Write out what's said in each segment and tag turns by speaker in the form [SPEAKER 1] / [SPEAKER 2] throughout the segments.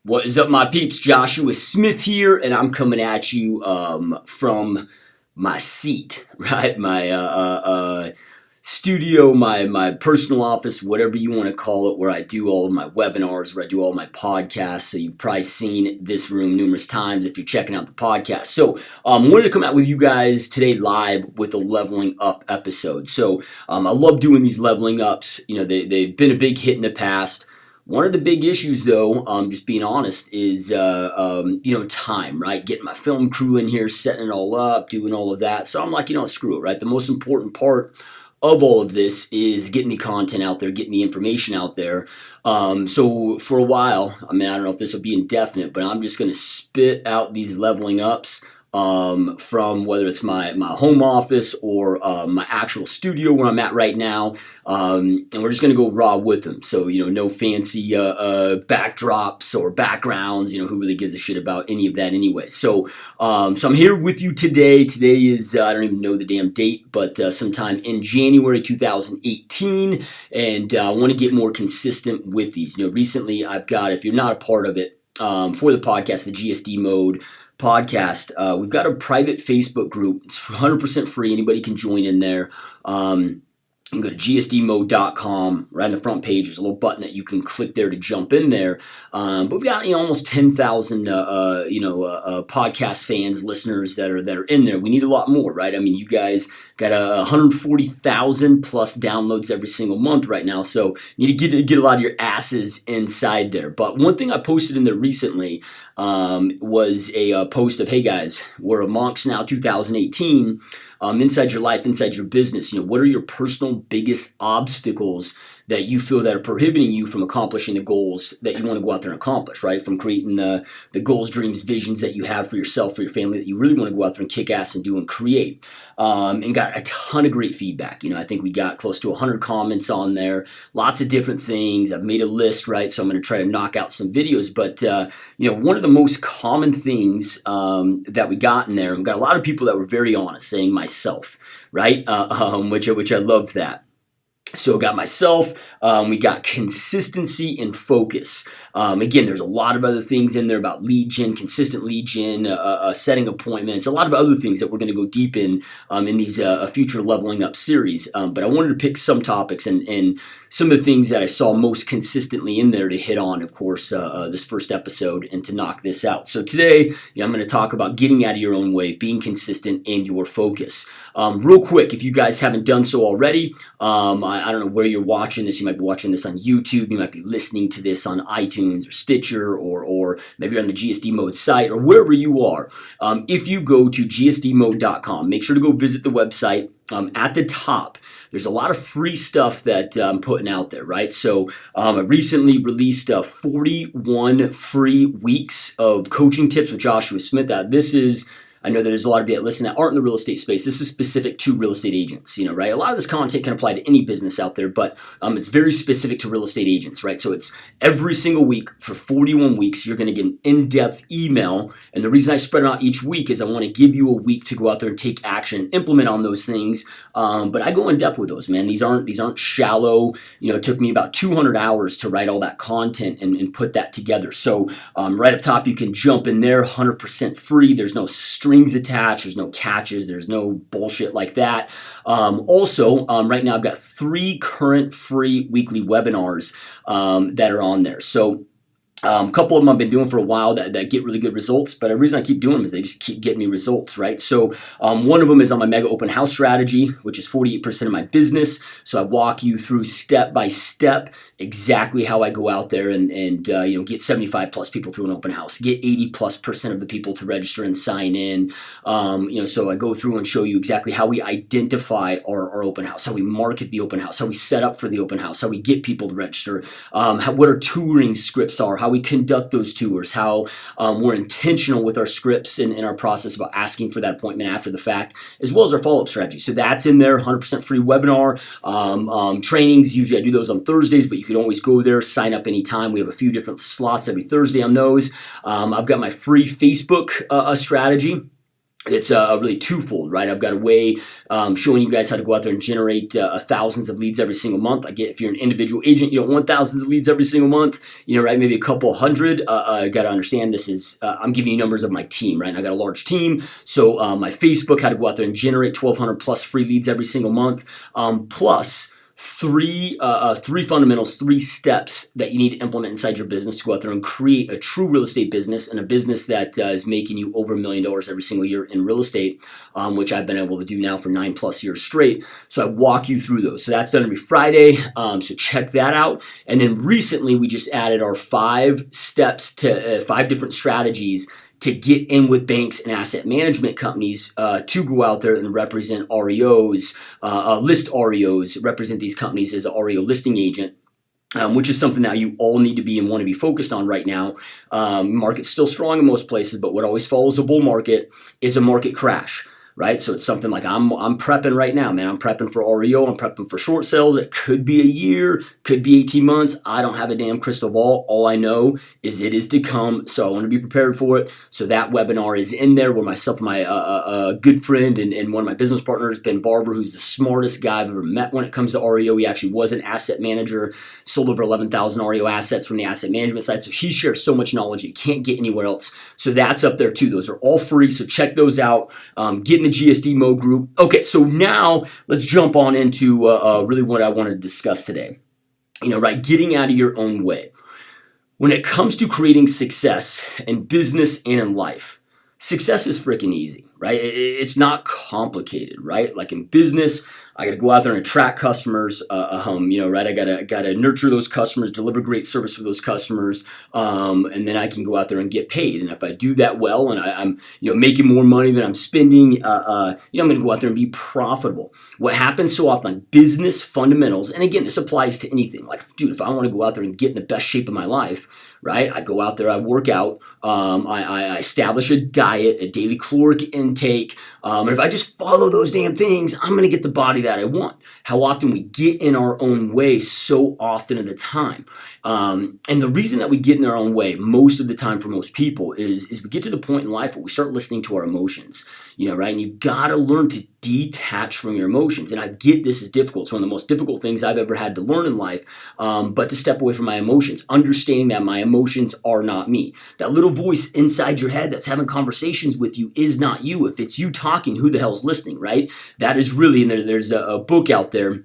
[SPEAKER 1] What is up, my peeps? Joshua Smith here, and I'm coming at you from my seat, right? My studio, my personal office, whatever you want to call it, where I do all of my webinars, where I do all my podcasts. So you've probably seen this room numerous times if you're checking out the podcast. So wanted to come out with you guys today live with a leveling up episode. So I love doing these leveling ups. You know, they've been a big hit in the past. One of the big issues, though, just being honest, is time, right? Getting my film crew in here, setting it all up, doing all of that. So I'm like, screw it, right? The most important part of all of this is getting the content out there, getting the information out there. So for a while, I don't know if this will be indefinite, but I'm just going to spit out these leveling ups. From whether it's my home office or my actual studio where I'm at right now, and we're just gonna go raw with them. So no fancy backdrops or backgrounds. Who really gives a shit about any of that anyway? So I'm here with you today. Today is I don't even know the damn date, but sometime in January 2018, and I want to get more consistent with these. Recently I've got, if you're not a part of it, for the podcast, the GSD Mode podcast, we've got a private Facebook group. It's 100% free. Anybody can join in there. You can go to gsdmode.com. Right on the front page, there's a little button that you can click there to jump in there. But we've got almost 10,000 podcast fans, listeners that are in there. We need a lot more, right? You guys got 140,000 plus downloads every single month right now, so you need to get a lot of your asses inside there. But one thing I posted in there recently was a post of, hey guys, we're amongst now 2018. Inside your life, inside your business, what are your personal biggest obstacles that you feel that are prohibiting you from accomplishing the goals that you want to go out there and accomplish, right? From creating the goals, dreams, visions that you have for yourself, for your family, that you really want to go out there and kick ass and do and create. And got a ton of great feedback. I think we got close to 100 comments on there, lots of different things. I've made a list, right? So I'm going to try to knock out some videos. But, one of the most common things that we got in there, we got a lot of people that were very honest, saying myself, right? Which I love that. So got myself, we got consistency and focus. Again, there's a lot of other things in there about lead gen, consistent lead gen, setting appointments, a lot of other things that we're going to go deep in these future leveling up series. But I wanted to pick some topics and some of the things that I saw most consistently in there to hit on, of course, this first episode and to knock this out. So today, I'm going to talk about getting out of your own way, being consistent, and your focus. Real quick, if you guys haven't done so already, I don't know where you're watching this. You might be watching this on YouTube. You might be listening to this on iTunes or Stitcher, or maybe you're on the GSD Mode site or wherever you are. If you go to gsdmode.com, make sure to go visit the website. At the top, there's a lot of free stuff that I'm putting out there, right? So I recently released 41 free weeks of coaching tips with Joshua Smith. I know that there's a lot of you that listen that aren't in the real estate space. This is specific to real estate agents, right? A lot of this content can apply to any business out there, but it's very specific to real estate agents, right? So it's every single week for 41 weeks, you're going to get an in-depth email. And the reason I spread it out each week is I want to give you a week to go out there and take action, implement on those things. But I go in depth with those, man. These aren't shallow. It took me about 200 hours to write all that content and put that together. So right up top, you can jump in there, 100% free. There's no strings attached, there's no catches, there's no bullshit like that. Also, right now I've got 3 current free weekly webinars that are on there. So a couple of them I've been doing for a while that get really good results, but the reason I keep doing them is they just keep getting me results, right? So one of them is on my mega open house strategy, which is 48% of my business. So I walk you through step by step exactly how I go out there and get 75 plus people through an open house, get 80+% of the people to register and sign in. So I go through and show you exactly how we identify our open house, how we market the open house, how we set up for the open house, how we get people to register, what our touring scripts are, how we conduct those tours, how we're intentional with our scripts and our process about asking for that appointment after the fact, as well as our follow-up strategy. So that's in there, 100% free webinar. Trainings, usually I do those on Thursdays, but you can always go there, sign up anytime. We have a few different slots every Thursday on those. I've got my free Facebook strategy. It's really twofold, right? I've got a way showing you guys how to go out there and generate thousands of leads every single month. I get if you're an individual agent, you don't want thousands of leads every single month, right? Maybe a couple hundred. Got to understand this is I'm giving you numbers of my team, right? And I got a large team, so my Facebook, how to go out there and generate 1,200 plus free leads every single month, plus three fundamentals, three steps that you need to implement inside your business to go out there and create a true real estate business, and a business that is making you over $1 million every single year in real estate, which I've been able to do now for 9+ years straight. So I walk you through those. So that's done every Friday. So check that out. And then recently we just added our 5 steps to 5 different strategies to get in with banks and asset management companies to go out there and represent REOs, list REOs, represent these companies as an REO listing agent. Which is something that you all need to be and want to be focused on right now. Market's still strong in most places, but what always follows a bull market is a market crash. Right, so it's something like I'm prepping right now, man. I'm prepping for REO. I'm prepping for short sales. It could be a year, could be 18 months. I don't have a damn crystal ball. All I know is it is to come. So I want to be prepared for it. So that webinar is in there where myself, and my good friend and one of my business partners, Ben Barber, who's the smartest guy I've ever met when it comes to REO. He actually was an asset manager, sold over 11,000 REO assets from the asset management side. So he shares so much knowledge you can't get anywhere else. So that's up there too. Those are all free. So check those out. Get in the GSD Mo group. Okay, so now let's jump on into really what I want to discuss today. Right, getting out of your own way. When it comes to creating success in business and in life, success is freaking easy, right? It's not complicated, right? Like in business, I got to go out there and attract customers, right? I gotta nurture those customers, deliver great service for those customers, and then I can go out there and get paid. And if I do that well, and I'm making more money than I'm spending, I'm going to go out there and be profitable. What happens so often, like business fundamentals, and again, this applies to anything. Like, dude, if I want to go out there and get in the best shape of my life, right? I go out there, I work out, I establish a diet, a daily caloric intake, and if I just follow those damn things, I'm going to get the body that I want. How often we get in our own way so often of the time. And the reason that we get in our own way most of the time for most people is we get to the point in life where we start listening to our emotions, right? And you've got to learn to detach from your emotions. And I get this is difficult. It's one of the most difficult things I've ever had to learn in life, but to step away from my emotions, understanding that my emotions are not me. That little voice inside your head that's having conversations with you is not you. If it's you talking, who the hell's listening, right? That is really, and there's a book out there,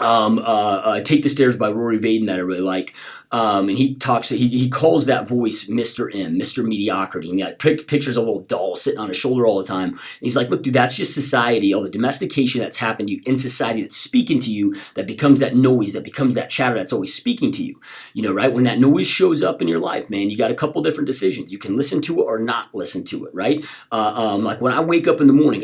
[SPEAKER 1] Take the Stairs by Rory Vaden, that I really like. And he talks, he calls that voice Mr. M, Mr. Mediocrity. And he pictures a little doll sitting on his shoulder all the time. And he's like, look, dude, that's just society, all the domestication that's happened to you in society that's speaking to you, that becomes that noise, that becomes that chatter that's always speaking to you. Right? When that noise shows up in your life, man, you got a couple different decisions. You can listen to it or not listen to it, right? Like when I wake up in the morning,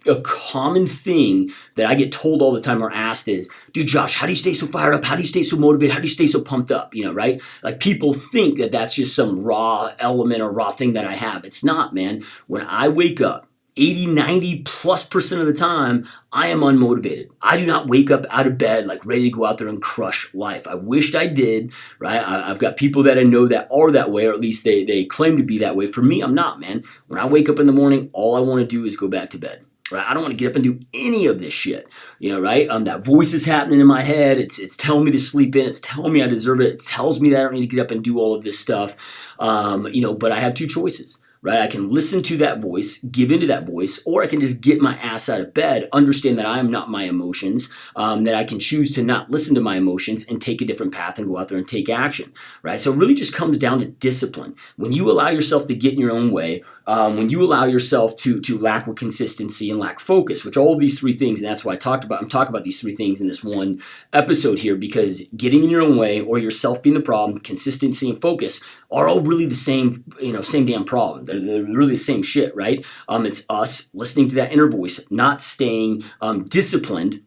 [SPEAKER 1] a common thing that I get told all the time or asked is, dude, Josh, how do you stay so fired up? How do you stay so motivated? How do you stay so pumped up? Right? Like people think that that's just some raw element or raw thing that I have. It's not, man. When I wake up, 80-90+% of the time, I am unmotivated. I do not wake up out of bed like ready to go out there and crush life. I wished I did, right? I've got people that I know that are that way, or at least they claim to be that way. For me, I'm not, man. When I wake up in the morning, all I want to do is go back to bed. Right? I don't want to get up and do any of this shit, right? That voice is happening in my head. It's telling me to sleep in. It's telling me I deserve it. It tells me that I don't need to get up and do all of this stuff, but I have two choices. Right? I can listen to that voice, give into that voice, or I can just get my ass out of bed, understand that I am not my emotions, that I can choose to not listen to my emotions and take a different path and go out there and take action, right? So it really just comes down to discipline. When you allow yourself to get in your own way, when you allow yourself to lack with consistency and lack focus, which all of these 3 things, and that's why I'm talking about these 3 things in this one episode here, because getting in your own way or yourself being the problem, consistency and focus are all really the same, same damn problem. They're really the same shit, right? It's us listening to that inner voice, not staying disciplined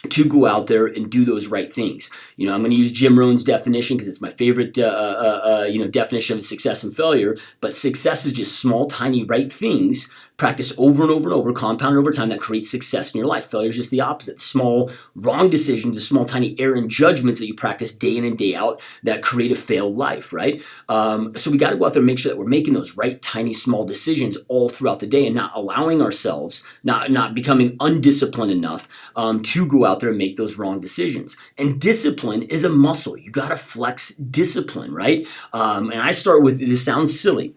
[SPEAKER 1] to go out there and do those right things. I'm going to use Jim Rohn's definition because it's my favorite, definition of success and failure. But success is just small, tiny, right things practice over and over and over, compounded over time, that creates success in your life. Failure is just the opposite. Small, wrong decisions, the small, tiny error and judgments that you practice day in and day out that create a failed life, right? So we got to go out there and make sure that we're making those right, tiny, small decisions all throughout the day and not allowing ourselves, not becoming undisciplined enough to go out there and make those wrong decisions. And discipline is a muscle. You got to flex discipline, right? And I start with, this sounds silly,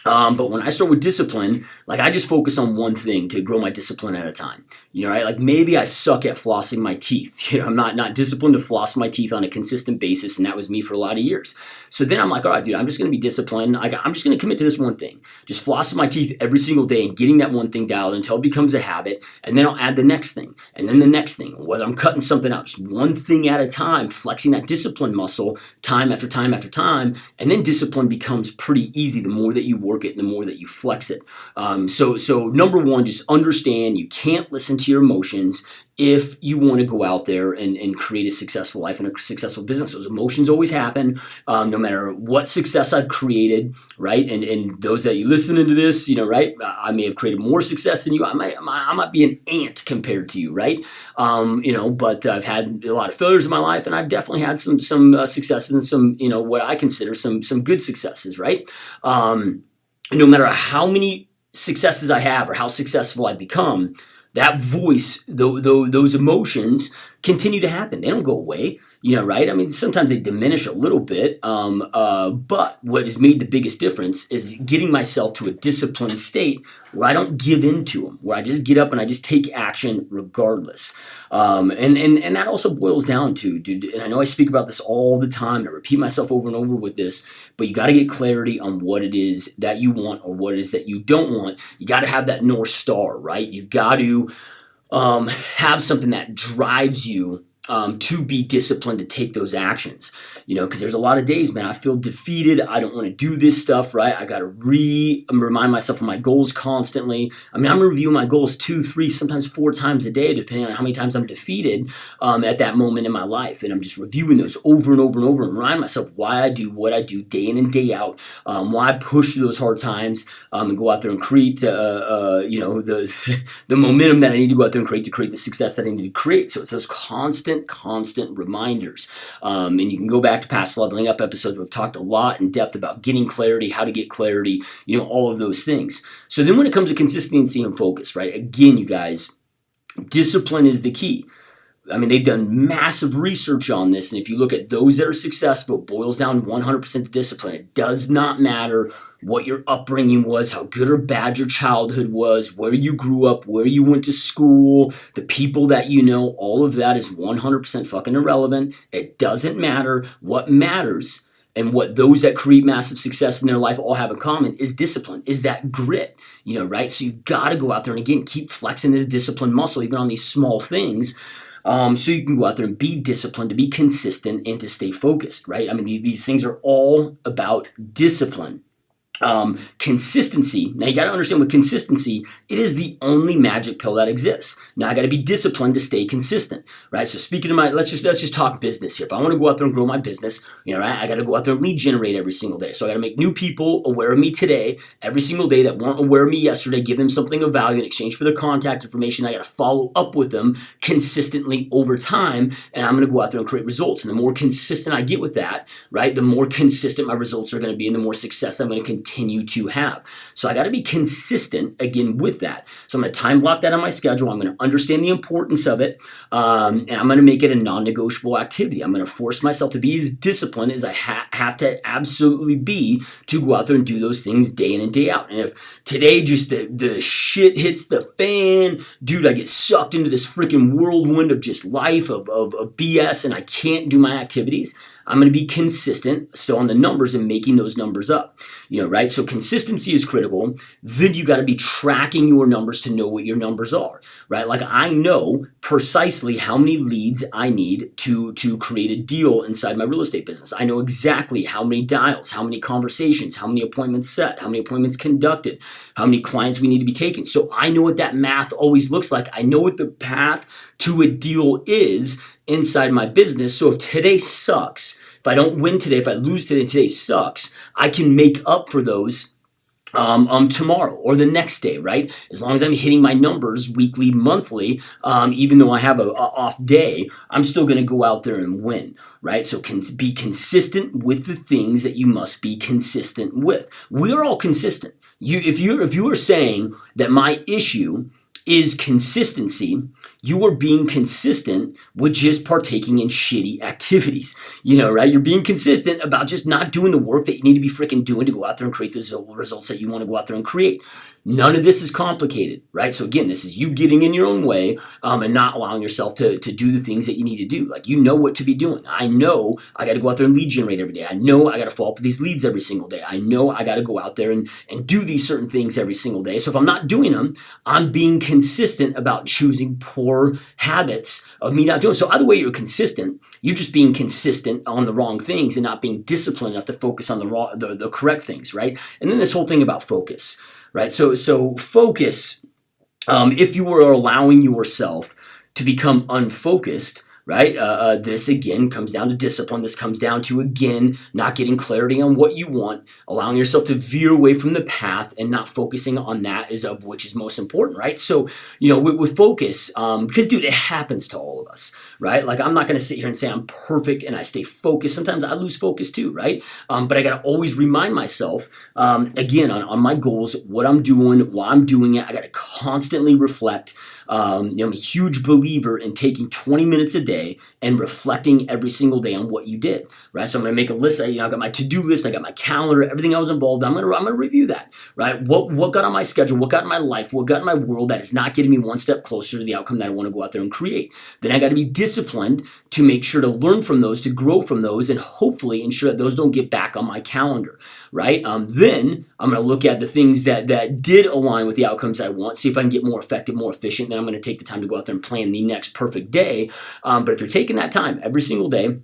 [SPEAKER 1] but when I start with discipline, like I just focus on one thing to grow my discipline at a time. Right? Like maybe I suck at flossing my teeth. I'm not disciplined to floss my teeth on a consistent basis, and that was me for a lot of years. So then I'm like, all right, dude, I'm just going to be disciplined. I'm just going to commit to this one thing. Just flossing my teeth every single day and getting that one thing dialed until it becomes a habit, and then I'll add the next thing, and then the next thing. Whether I'm cutting something out, just one thing at a time, flexing that discipline muscle time after time after time, and then discipline becomes pretty easy the more that you work it, the more that you flex it. So number one, just understand you can't listen to your emotions if you want to go out there and create a successful life and a successful business. Those emotions always happen, no matter what success I've created, right? And those that you listening to this, right? I may have created more success than you. I might be an ant compared to you, right? But I've had a lot of failures in my life, and I've definitely had some successes and some, what I consider some good successes, right? No matter how many successes I have or how successful I become, that voice, those emotions continue to happen. They don't go away, right? I mean, sometimes they diminish a little bit, but what has made the biggest difference is getting myself to a disciplined state where I don't give in to them, where I just get up and I just take action regardless. And that also boils down to, dude, and I know I speak about this all the time, and I repeat myself over and over with this, but you got to get clarity on what it is that you want or what it is that you don't want. You got to have that North Star, right? You got to have something that drives you to be disciplined to take those actions, because there's a lot of days, man, I feel defeated. I don't want to do this stuff, right? I got to remind myself of my goals constantly. I mean, I'm reviewing my goals 2, 3, sometimes 4 times a day, depending on how many times I'm defeated at that moment in my life. And I'm just reviewing those over and over and over and remind myself why I do what I do day in and day out, why I push through those hard times and go out there and create, the momentum that I need to go out there and create to create the success that I need to create. So it's those constant reminders. And you can go back to past leveling up episodes. We've talked a lot in depth about getting clarity, how to get clarity, all of those things. So then when it comes to consistency and focus, right? Again, you guys, discipline is the key. I mean, they've done massive research on this, and if you look at those that are successful, it boils down 100% to discipline. It does not matter what your upbringing was, how good or bad your childhood was, where you grew up, where you went to school, the people that you know, all of that is 100% fucking irrelevant. It doesn't matter. What matters, and what those that create massive success in their life all have in common, is discipline, is that grit, right? So you've got to go out there and, again, keep flexing this discipline muscle, even on these small things, so you can go out there and be disciplined, to be consistent, and to stay focused, right? I mean, these things are all about discipline. Consistency. Now you got to understand, with consistency, it is the only magic pill that exists. Now I got to be disciplined to stay consistent, right? So speaking of let's just talk business here. If I want to go out there and grow my business, right, I got to go out there and lead generate every single day. So I got to make new people aware of me today, every single day, that weren't aware of me yesterday, give them something of value in exchange for their contact information. I got to follow up with them consistently over time, and I'm going to go out there and create results. And the more consistent I get with that, right, the more consistent my results are going to be, and the more success I'm going to continue to have. So I got to be consistent, again, with that. So I'm going to time block that on my schedule. I'm going to understand the importance of it, and I'm going to make it a non-negotiable activity. I'm going to force myself to be as disciplined as I have to absolutely be to go out there and do those things day in and day out. And if today just the shit hits the fan, dude, I get sucked into this freaking whirlwind of just life, of BS, and I can't do my activities, I'm going to be consistent still on the numbers and making those numbers up, right? So consistency is critical. Then you got to be tracking your numbers to know what your numbers are, right? Like I know precisely how many leads I need to create a deal inside my real estate business. I know exactly how many dials, how many conversations, how many appointments set, how many appointments conducted, how many clients we need to be taking. So I know what that math always looks like. I know what the path to a deal is inside my business. So if today sucks, if I don't win today, if I lose today, and today sucks, I can make up for those tomorrow or the next day, right? As long as I'm hitting my numbers weekly, monthly, even though I have a off day, I'm still going to go out there and win, right? So be consistent with the things that you must be consistent with. We are all consistent. If you are saying that my issue is consistency, you are being consistent with just partaking in shitty activities, right? You're being consistent about just not doing the work that you need to be freaking doing to go out there and create the results that you want to go out there and create. None of this is complicated, right? So again, this is you getting in your own way and not allowing yourself to do the things that you need to do. Like, you know what to be doing. I know I got to go out there and lead generate every day. I know I got to follow up with these leads every single day. I know I got to go out there and do these certain things every single day. So if I'm not doing them, I'm being consistent about choosing poor habits of me not doing. So either way, you're consistent. You're just being consistent on the wrong things and not being disciplined enough to focus on the correct things, right? And then this whole thing about focus. Right, so focus. If you are allowing yourself to become unfocused, right? This again comes down to discipline. This comes down to, again, not getting clarity on what you want, allowing yourself to veer away from the path and not focusing on that which is most important, right? So, with focus, because dude, it happens to all of us, right? Like, I'm not going to sit here and say I'm perfect and I stay focused. Sometimes I lose focus too, right? But I got to always remind myself, again, on my goals, what I'm doing, why I'm doing it. I got to constantly reflect. I'm a huge believer in taking 20 minutes a day and reflecting every single day on what you did, right? So I'm going to make a list. I got my to-do list. I got my calendar, everything I was involved in. I'm going to review that, right? What got on my schedule? What got in my life? What got in my world that is not getting me one step closer to the outcome that I want to go out there and create? Then I got to be disciplined to make sure to learn from those, to grow from those, and hopefully ensure that those don't get back on my calendar, right? Then I'm going to look at the things that did align with the outcomes I want, see if I can get more effective, more efficient. Then I'm going to take the time to go out there and plan the next perfect day. But if you're taking that time every single day,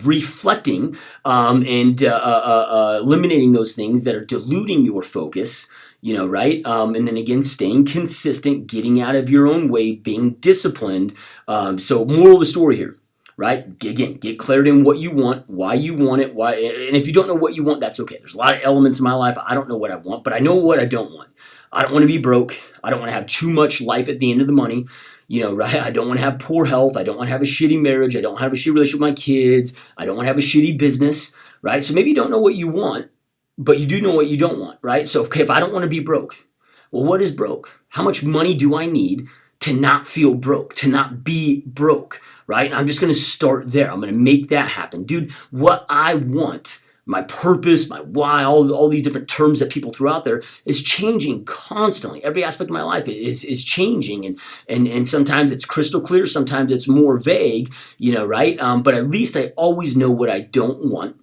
[SPEAKER 1] reflecting and eliminating those things that are diluting your focus, right? And then again, staying consistent, getting out of your own way, being disciplined. So moral of the story here, right? Again, get clarity on what you want, why you want it, why. And if you don't know what you want, that's okay. There's a lot of elements in my life. I don't know what I want, but I know what I don't want. I don't want to be broke. I don't want to have too much life at the end of the money. Right? I don't want to have poor health. I don't want to have a shitty marriage. I don't want to have a shitty relationship with my kids. I don't want to have a shitty business, right? So maybe you don't know what you want, but you do know what you don't want, right? So if I don't want to be broke, well, what is broke? How much money do I need to not feel broke, to not be broke, right? And I'm just going to start there. I'm going to make that happen. Dude, what I want, my purpose, my why, all these different terms that people throw out there is changing constantly. Every aspect of my life is changing, and sometimes it's crystal clear, sometimes it's more vague, right? But at least I always know what I don't want.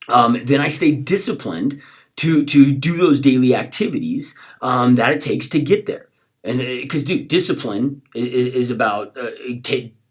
[SPEAKER 1] Then I stay disciplined to do those daily activities that it takes to get there. And because, dude, discipline is about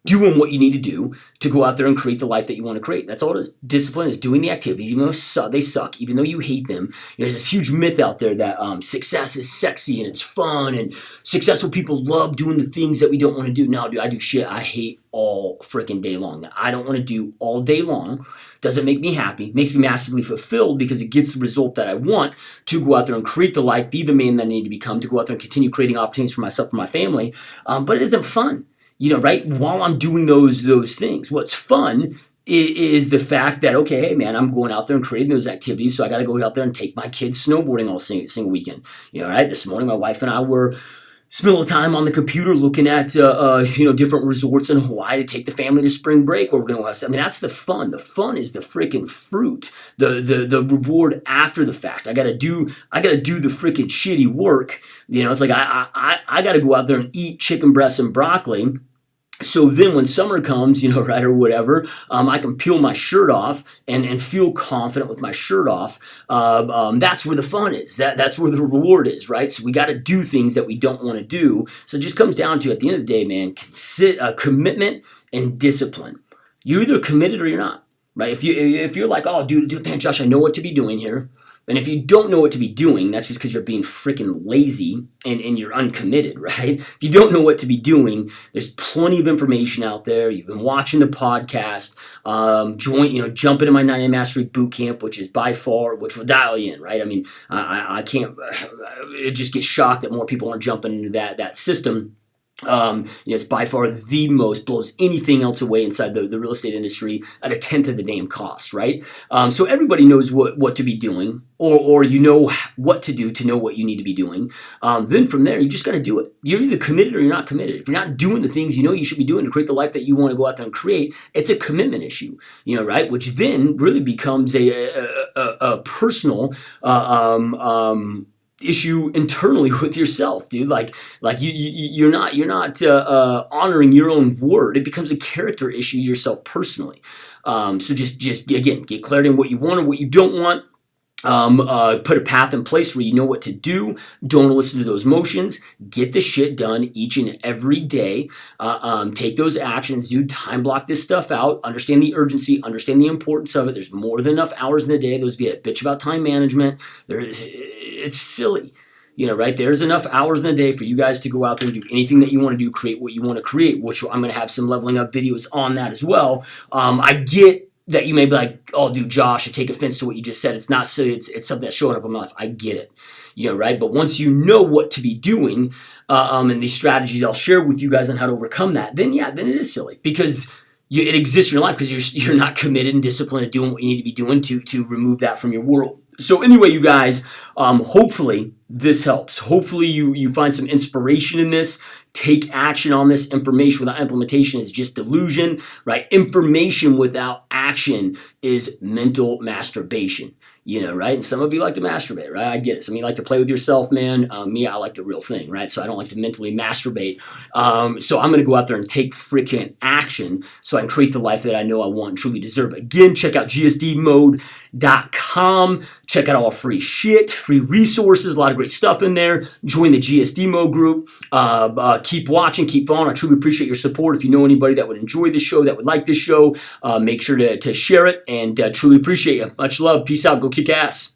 [SPEAKER 1] doing what you need to do to go out there and create the life that you want to create. That's all it is. Discipline is doing the activities, even though they suck, even though you hate them. There's this huge myth out there that success is sexy and it's fun, and successful people love doing the things that we don't want to do. No, dude, I do shit I hate all freaking day long that I don't want to do all day long. Doesn't make me happy, makes me massively fulfilled because it gets the result that I want to go out there and create the life, be the man that I need to become, to go out there and continue creating opportunities for myself and my family. But it isn't fun. Right? While I'm doing those things, what's fun is the fact that, okay, hey man, I'm going out there and creating those activities, so I got to go out there and take my kids snowboarding all single weekend. Right? This morning, my wife and I were spent a little time on the computer looking at different resorts in Hawaii to take the family to spring break where we're going to have. I mean, that's the fun. The fun is the freaking fruit. The reward after the fact. I gotta do the freaking shitty work. It's like I gotta go out there and eat chicken breasts and broccoli. So then when summer comes, right, or whatever, I can peel my shirt off and feel confident with my shirt off. That's where the fun is. That's where the reward is, right? So we got to do things that we don't want to do. So it just comes down to, at the end of the day, man, commitment and discipline. You're either committed or you're not, right? If you're like, oh, dude, man, Josh, I know what to be doing here. And if you don't know what to be doing, that's just because you're being freaking lazy and you're uncommitted, right? If you don't know what to be doing, there's plenty of information out there. You've been watching the podcast. Jump into my 90-day mastery boot camp, which is by far, which will dial you in, right? I mean, I can't, it just gets shocked that more people aren't jumping into that system. It's by far the most, blows anything else away inside the real estate industry at a tenth of the damn cost, right? So everybody knows what to be doing, or you know what to do to know what you need to be doing. Then from there, you just got to do it. You're either committed or you're not committed. If you're not doing the things you know you should be doing to create the life that you want to go out there and create, it's a commitment issue, right? Which then really becomes a personal issue internally with yourself, dude. Like you're not honoring your own word. It becomes a character issue yourself personally. So just again, get clarity on what you want and what you don't want. Put a path in place where you know what to do. Don't listen to those motions. Get the shit done each and every day. Take those actions, dude. Time block this stuff out. Understand the urgency. Understand the importance of it. There's more than enough hours in the day. Those of you that bitch about time management, it's silly. Right? There's enough hours in the day for you guys to go out there and do anything that you want to do, create what you want to create, which I'm going to have some leveling up videos on that as well. I get that you may be like, oh, dude, Josh, I take offense to what you just said. It's not silly. It's something that's showing up in my life. I get it, right? But once you know what to be doing and these strategies I'll share with you guys on how to overcome that, then it is silly because it exists in your life because you're not committed and disciplined at doing what you need to be doing to remove that from your world. So anyway, you guys, hopefully this helps. Hopefully you find some inspiration in this. Take action on this. Information without implementation is just delusion, right? Information without action is mental masturbation, right? And some of you like to masturbate, right? I get it. Some of you like to play with yourself, man. Me, I like the real thing, right? So I don't like to mentally masturbate. So I'm going to go out there and take freaking action so I can create the life that I know I want and truly deserve. Again, check out gsdmode.com. Check out all free shit, free resources, a lot of great stuff in there. Join the GSD Mode group. Keep watching, keep following. I truly appreciate your support. If you know anybody that would enjoy this show, that would like this show, make sure to share it, and truly appreciate you. Much love. Peace out. Go kick ass.